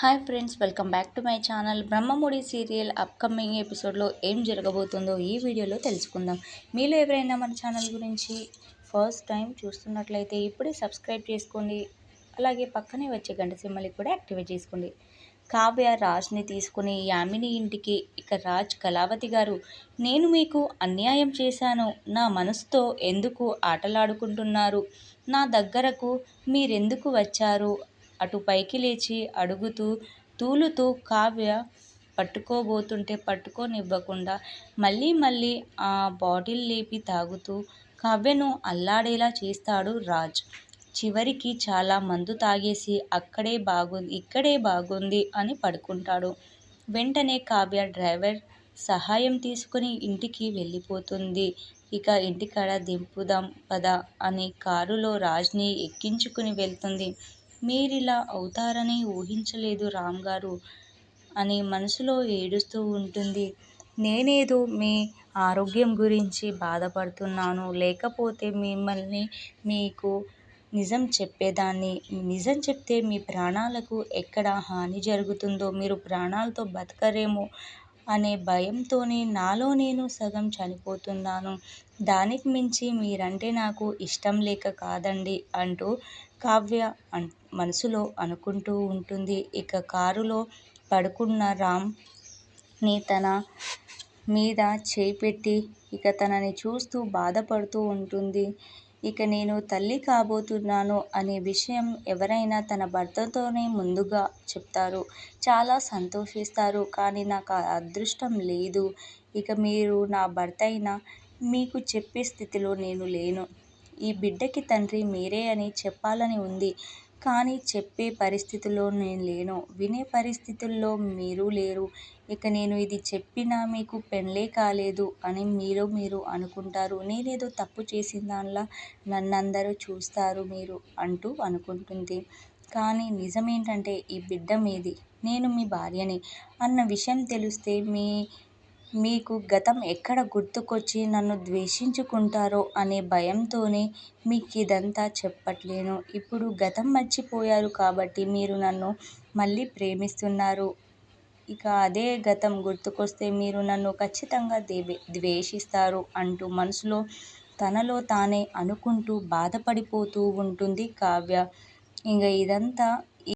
Hi friends, welcome back to my channel. Brahmamudi serial upcoming ఎపిసోడ్లో ఏం జరగబోతుందో ఈ వీడియోలో తెలుసుకుందాం. మీలో ఎవరైనా మన ఛానల్ గురించి ఫస్ట్ టైం చూస్తున్నట్లయితే ఇప్పుడే సబ్స్క్రైబ్ చేసుకోండి. అలాగే పక్కనే వచ్చే గంట సింబల్ని కూడా యాక్టివేట్ చేసుకోండి. కావ్య రాజ్ని తీసుకుని యామిని ఇంటికి. ఇక రాజ్ కళావతి గారు, నేను మీకు అన్యాయం చేశాను, నా మనసుతో ఎందుకు ఆటలాడుకుంటున్నారు, నా దగ్గరకు మీరెందుకు వచ్చారు, అటు పైకి లేచి అడుగుతూ తూలుతూ కావ్య పట్టుకోబోతుంటే పట్టుకోనివ్వకుండా మళ్ళీ మళ్ళీ ఆ బాటిల్ లేపి తాగుతూ కావ్యను అల్లాడేలా చేస్తాడు రాజ్. చివరికి చాలా మందు తాగేసి ఇక్కడే బాగుంది అని పడుకుంటాడు. వెంటనే కావ్య డ్రైవర్ సహాయం తీసుకుని ఇంటికి వెళ్ళిపోతుంది. ఇక ఇంటికాడ దింపుదాం పద అని కారులో రాజ్ని ఎక్కించుకుని వెళ్తుంది. మీరిలా అవుతారని ఊహించలేదు రామ్ గారు అని మనసులో ఏడుస్తూ ఉంటుంది. నేనేదో మీ ఆరోగ్యం గురించి బాధపడుతున్నాను, లేకపోతే మీకు నిజం చెప్పేదాన్ని. నిజం చెప్తే మీ ప్రాణాలకు ఎక్కడ హాని జరుగుతుందో, మీరు ప్రాణాలతో బతకరేమో అనే భయంతోనే నాలో నేను సగం చనిపోతున్నాను. దానికి మించి మీరంటే నాకు ఇష్టం లేక కాదండి అంటూ కావ్య మనసులో అనుకుంటూ ఉంటుంది. ఇక కారులో పడుకున్న రామ్ని తన మీద చేయి పెట్టి ఇక తనని చూస్తూ బాధపడుతూ ఉంటుంది. ఇక నేను తల్లి కాబోతున్నాను అనే విషయం ఎవరైనా తన భర్తతోనే ముందుగా చెప్తారు, చాలా సంతోషిస్తారు. కానీ నాకు ఆ అదృష్టం లేదు. ఇక మీరు నా భర్త అయినా మీకు చెప్పే స్థితిలో నేను లేను. ఈ బిడ్డకి తండ్రి మీరే అని చెప్పాలని ఉంది, కానీ చెప్పే పరిస్థితుల్లో నేను లేను, వినే పరిస్థితుల్లో మీరు లేరు. ఇక నేను ఇది చెప్పినా మీకు పెళ్ళే కాలేదు అని మీరు అనుకుంటారు. నేనేదో తప్పు చేసిందానిలా నన్నందరూ చూస్తారు మీరు అంటూ అనుకుంటుంది. కానీ నిజమేంటంటే ఈ బిడ్డ మీది, నేను మీ భార్యని అన్న విషయం తెలిస్తే మీకు గతం ఎక్కడ గుర్తుకొచ్చి నన్ను ద్వేషించుకుంటారో అనే భయంతోనే మీకిదంతా చెప్పట్లేను. ఇప్పుడు గతం మర్చిపోయారు కాబట్టి మీరు నన్ను మళ్ళీ ప్రేమిస్తున్నారు. ఇక అదే గతం గుర్తుకొస్తే మీరు నన్ను ఖచ్చితంగా ద్వేషిస్తారు అంటూ మనసులో తనలో తానే అనుకుంటూ బాధపడిపోతూ ఉంటుంది కావ్య. ఇంకా ఇదంతా